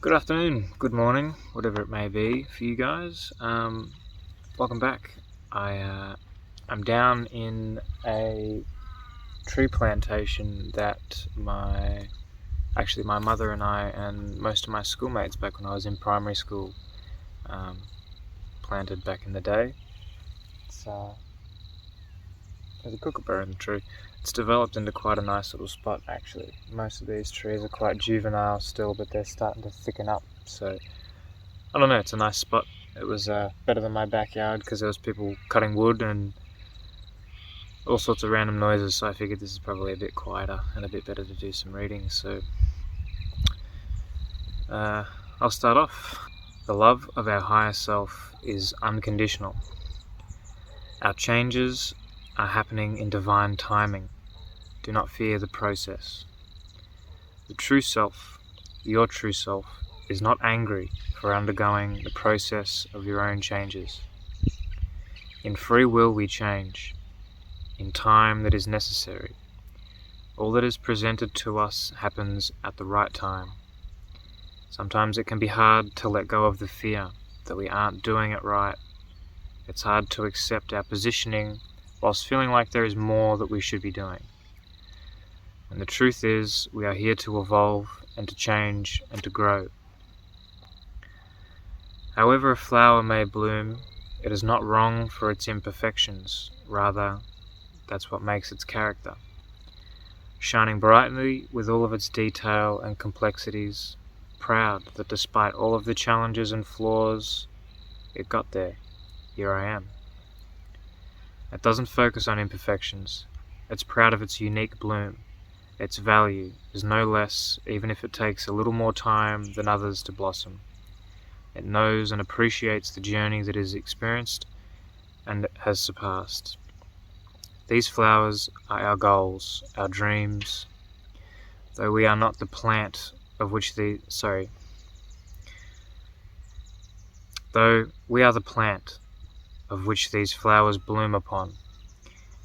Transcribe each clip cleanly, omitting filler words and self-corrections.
Good afternoon, good morning, whatever it may be for you guys. Welcome back. I'm down in a tree plantation that my mother and I and most of my schoolmates back when I was in primary school planted back in the day. There's a kookaburra in the tree. It's developed into quite a nice little spot actually. Most of these trees are quite juvenile still, but they're starting to thicken up, so I don't know, it's a nice spot. It was better than my backyard because there was people cutting wood and all sorts of random noises, so I figured this is probably a bit quieter and a bit better to do some reading. So I'll start off. The love of our higher self is unconditional. Our changes are happening in divine timing. Do not fear the process. The true self, your true self, is not angry for undergoing the process of your own changes. In free will we change, in time that is necessary. All that is presented to us happens at the right time. Sometimes it can be hard to let go of the fear that we aren't doing it right. It's hard to accept our positioning whilst feeling like there is more that we should be doing. And the truth is, we are here to evolve and to change and to grow. However a flower may bloom, it is not wrong for its imperfections. Rather, that's what makes its character. Shining brightly with all of its detail and complexities, proud that despite all of the challenges and flaws, it got there. Here I am. It doesn't focus on imperfections. It's proud of its unique bloom. Its value is no less, even if it takes a little more time than others to blossom. It knows and appreciates the journey that is experienced and has surpassed. These flowers are our goals, our dreams. Though we are not the plant of which Though we are the plant of which these flowers bloom upon.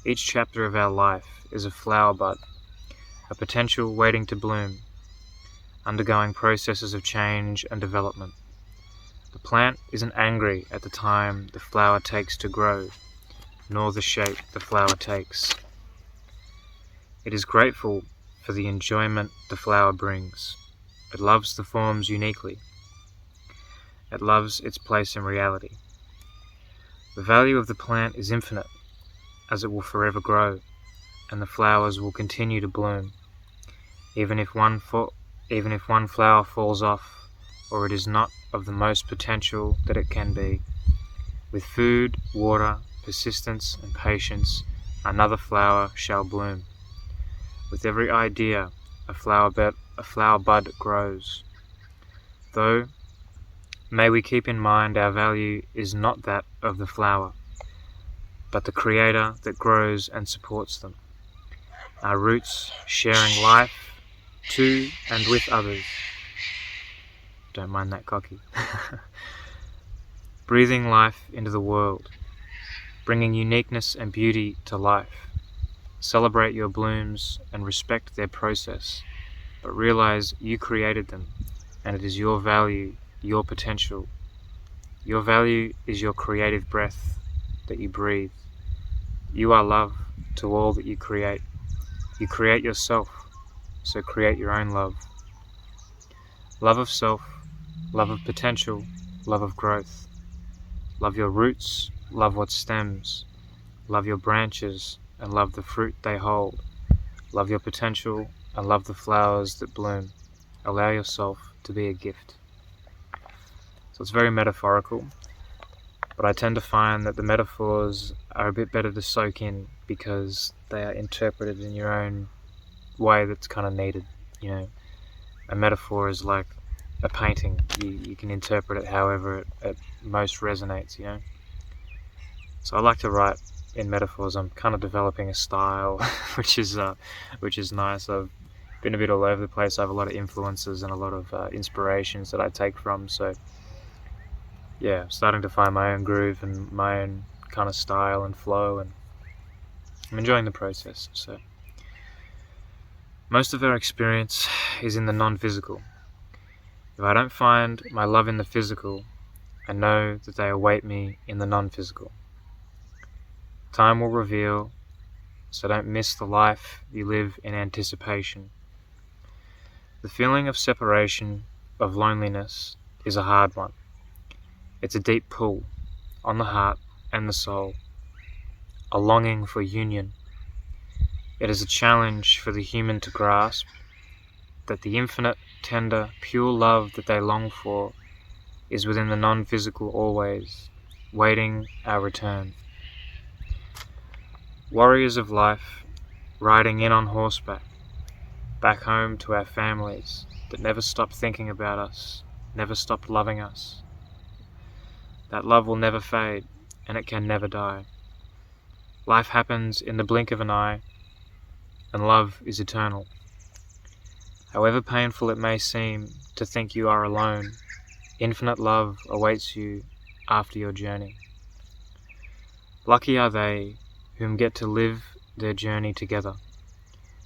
Each chapter of our life is a flower bud, a potential waiting to bloom, undergoing processes of change and development. The plant isn't angry at the time the flower takes to grow, nor the shape the flower takes. It is grateful for the enjoyment the flower brings. It loves the forms uniquely. It loves its place in reality. The value of the plant is infinite, as it will forever grow, and the flowers will continue to bloom, even if one flower falls off, or it is not of the most potential that it can be. With food, water, persistence, and patience, another flower shall bloom. With every idea, a flower bud grows. Though, may we keep in mind our value is not that of the flower, but the creator that grows and supports them. Our roots sharing life to and with others. Don't mind that cocky. Breathing life into the world, bringing uniqueness and beauty to life. Celebrate your blooms and respect their process, but realize you created them, and it is your value, your potential. Your value is your creative breath that you breathe. You are love to all that you create. You create yourself, so create your own love. Love of self, love of potential, love of growth. Love your roots, love what stems. Love your branches, and love the fruit they hold. Love your potential, and love the flowers that bloom. Allow yourself to be a gift. So it's very metaphorical, but I tend to find that the metaphors are a bit better to soak in because they are interpreted in your own way that's kind of needed. A metaphor is like a painting. You can interpret it however it most resonates, So I like to write in metaphors. I'm kind of developing a style which is nice. I've been a bit all over the place. I have a lot of influences and a lot of inspirations that I take from, so yeah, I'm starting to find my own groove and my own kind of style and flow, and I'm enjoying the process. So most of our experience is in the non-physical. If I don't find my love in the physical, I know that they await me in the non-physical. Time will reveal, so don't miss the life you live in anticipation. The feeling of separation, of loneliness, is a hard one. It's a deep pull on the heart and the soul, a longing for union. It is a challenge for the human to grasp that the infinite, tender, pure love that they long for is within the non-physical always, waiting our return. Warriors of life, riding in on horseback, back home to our families that never stopped thinking about us, never stopped loving us. That love will never fade, and it can never die. Life happens in the blink of an eye, and love is eternal. However painful it may seem to think you are alone, infinite love awaits you after your journey. Lucky are they whom get to live their journey together.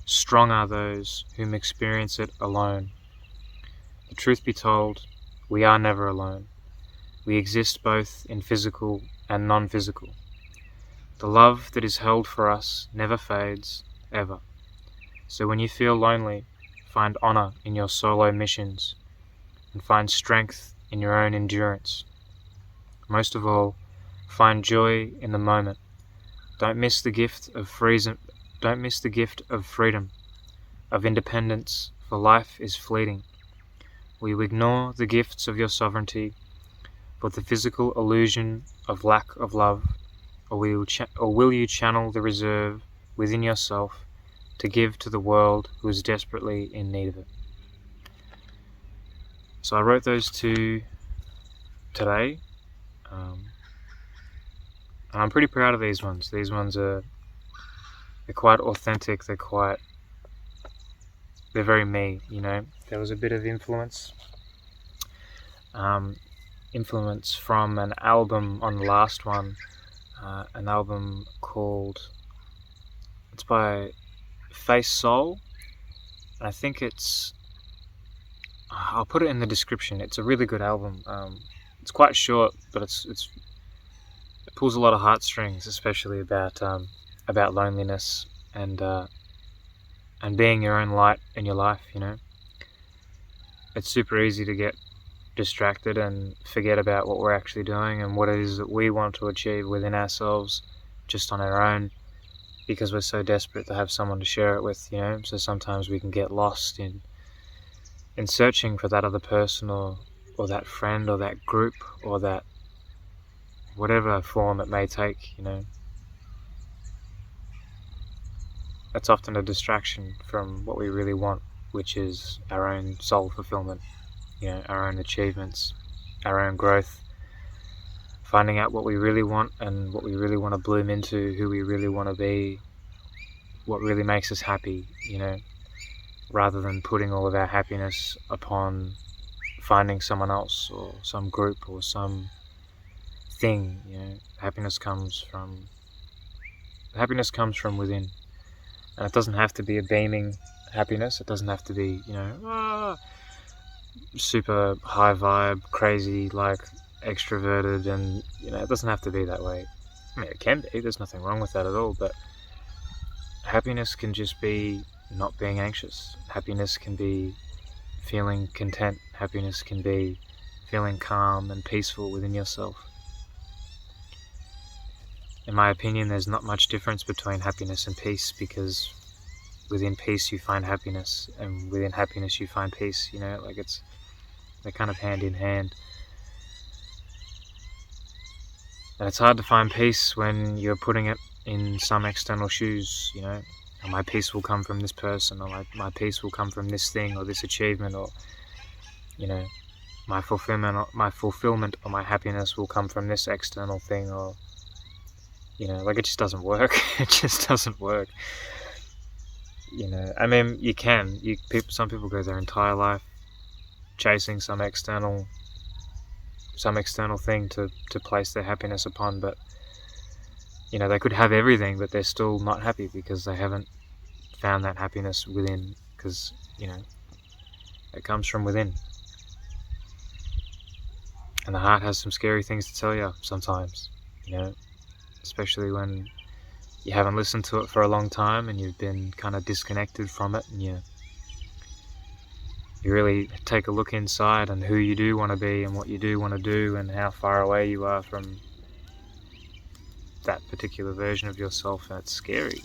Strong are those whom experience it alone. The truth be told, we are never alone. We exist both in physical and non-physical. The love that is held for us never fades, ever. So when you feel lonely, find honor in your solo missions, and find strength in your own endurance. Most of all, find joy in the moment. Don't miss the gift of freedom, of independence, for life is fleeting. Will you ignore the gifts of your sovereignty for the physical illusion of lack of love, or will you channel the reserve within yourself to give to the world who is desperately in need of it? So I wrote those two today, and I'm pretty proud of these ones. These ones they're quite authentic. They're very me, you know. There was a bit of influence from an album on the last one, an album it's by FACESOUL, and I think I'll put it in the description. It's a really good album. It's quite short, but it pulls a lot of heartstrings, especially about loneliness and being your own light in your life, you know. It's super easy to get distracted and forget about what we're actually doing and what it is that we want to achieve within ourselves just on our own, because we're so desperate to have someone to share it with, you know. So sometimes we can get lost in searching for that other person or that friend or that group or that whatever form it may take, you know. That's often a distraction from what we really want, which is our own soul fulfillment, you know, our own achievements, our own growth, finding out what we really want and what we really want to bloom into, who we really want to be, what really makes us happy, you know, rather than putting all of our happiness upon finding someone else or some group or some thing, you know. Happiness comes from within. And it doesn't have to be a beaming happiness. It doesn't have to be, you know, super high vibe, crazy, like extroverted, and, you know, it doesn't have to be that way. I mean, it can be. There's nothing wrong with that at all. But happiness can just be not being anxious. Happiness can be feeling content. Happiness can be feeling calm and peaceful within yourself. In my opinion, there's not much difference between happiness and peace, because within peace you find happiness, and within happiness you find peace, you know, like they're kind of hand in hand. And it's hard to find peace when you're putting it in some external shoes, you know. My peace will come from this person, or my peace will come from this thing or this achievement, or, you know, my fulfillment or my happiness will come from this external thing, or, you know, like, it just doesn't work. It just doesn't work. You know, I mean, some people go their entire life chasing some external thing to place their happiness upon, but, you know, they could have everything, but they're still not happy because they haven't found that happiness within, because, you know, it comes from within. And the heart has some scary things to tell you sometimes, especially when you haven't listened to it for a long time and you've been kind of disconnected from it, and you really take a look inside and who you do want to be and what you do want to do and how far away you are from that particular version of yourself. And it's scary,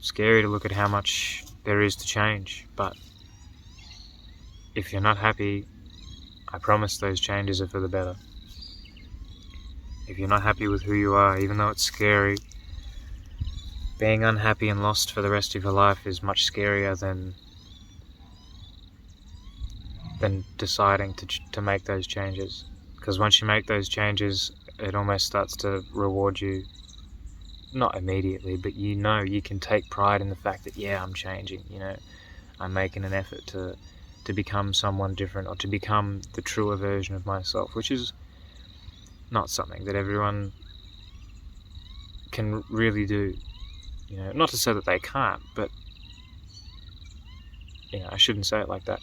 scary to look at how much there is to change. But if you're not happy, I promise those changes are for the better. If you're not happy with who you are, even though it's scary, being unhappy and lost for the rest of your life is much scarier than deciding to make those changes. Because once you make those changes, it almost starts to reward you, not immediately, but you can take pride in the fact that, yeah, I'm changing, I'm making an effort to become someone different, or to become the truer version of myself, which is not something that everyone can really do. Not to say that they can't, but I shouldn't say it like that.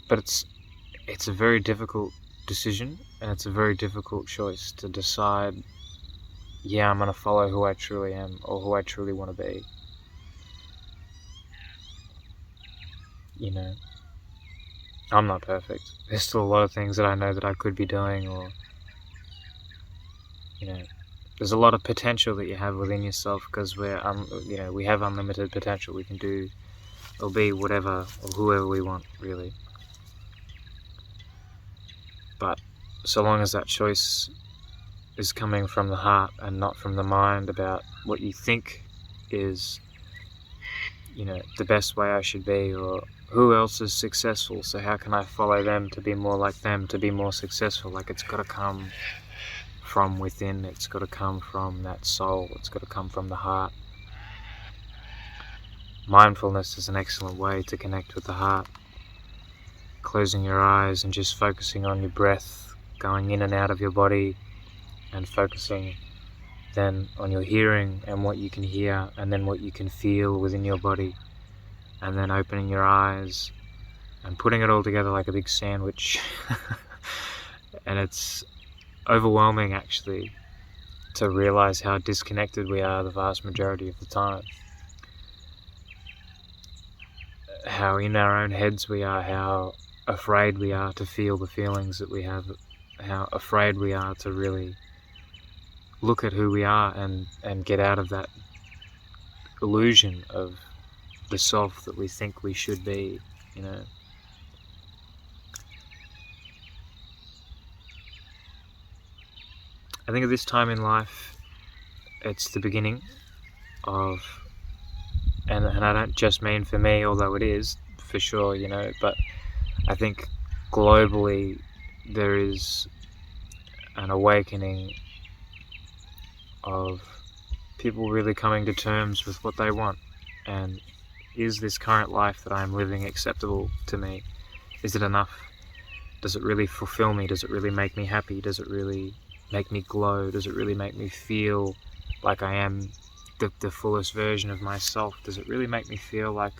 But it's a very difficult decision, and it's a very difficult choice to decide, yeah, I'm going to follow who I truly am, or who I truly want to be. I'm not perfect. There's still a lot of things that I know that I could be doing, or there's a lot of potential that you have within yourself, because we have unlimited potential. We can do or be whatever or whoever we want, really. But so long as that choice is coming from the heart and not from the mind about what you think is, the best way I should be, or who else is successful, so how can I follow them to be more like them, to be more successful. Like, it's got to come from within. It's got to come from that soul. It's got to come from the heart. Mindfulness is an excellent way to connect with the heart. Closing your eyes and just focusing on your breath going in and out of your body, and focusing then on your hearing and what you can hear, and then what you can feel within your body, and then opening your eyes and putting it all together like a big sandwich. And it's overwhelming, actually, to realize how disconnected we are the vast majority of the time. How in our own heads we are, how afraid we are to feel the feelings that we have, how afraid we are to really look at who we are and get out of that illusion of the self that we think we should be, I think at this time in life, it's the beginning of, and I don't just mean for me, although it is, for sure, but I think globally there is an awakening of people really coming to terms with what they want. And is this current life that I'm living acceptable to me? Is it enough? Does it really fulfill me? Does it really make me happy? Does it really make me glow? Does it really make me feel like I am the fullest version of myself? Does it really make me feel like,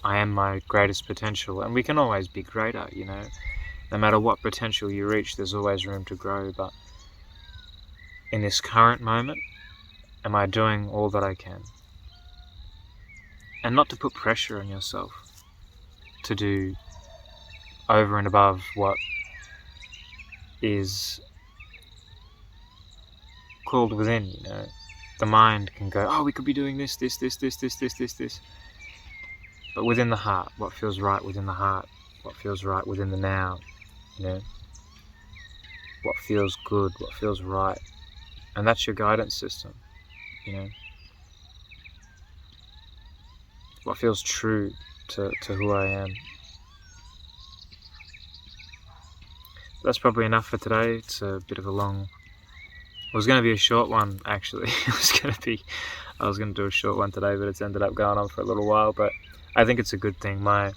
I am my greatest potential? And we can always be greater, no matter what potential you reach, there's always room to grow. But in this current moment, am I doing all that I can? And not to put pressure on yourself to do over and above what is called within, The mind can go, oh, we could be doing this. But within the heart, what feels right within the heart, what feels right within the now, what feels good, what feels right. And that's your guidance system, what feels true to who I am. That's probably enough for today. It's a bit of a long, it was going to be a short one, actually. I was going to do a short one today, but it's ended up going on for a little while. But I think it's a good thing. I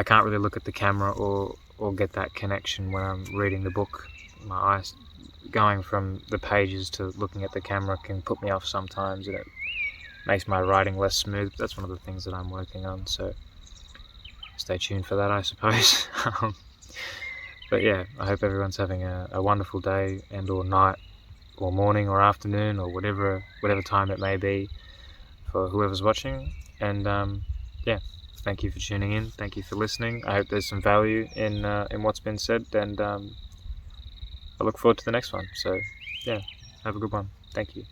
can't really look at the camera or get that connection when I'm reading the book. My eyes going from the pages to looking at the camera can put me off sometimes, and it makes my writing less smooth. That's one of the things that I'm working on. So stay tuned for that, I suppose. But yeah, I hope everyone's having a wonderful day and or night or morning or afternoon or whatever time it may be for whoever's watching. And yeah, thank you for tuning in. Thank you for listening. I hope there's some value in what's been said, and I look forward to the next one. So yeah, have a good one. Thank you.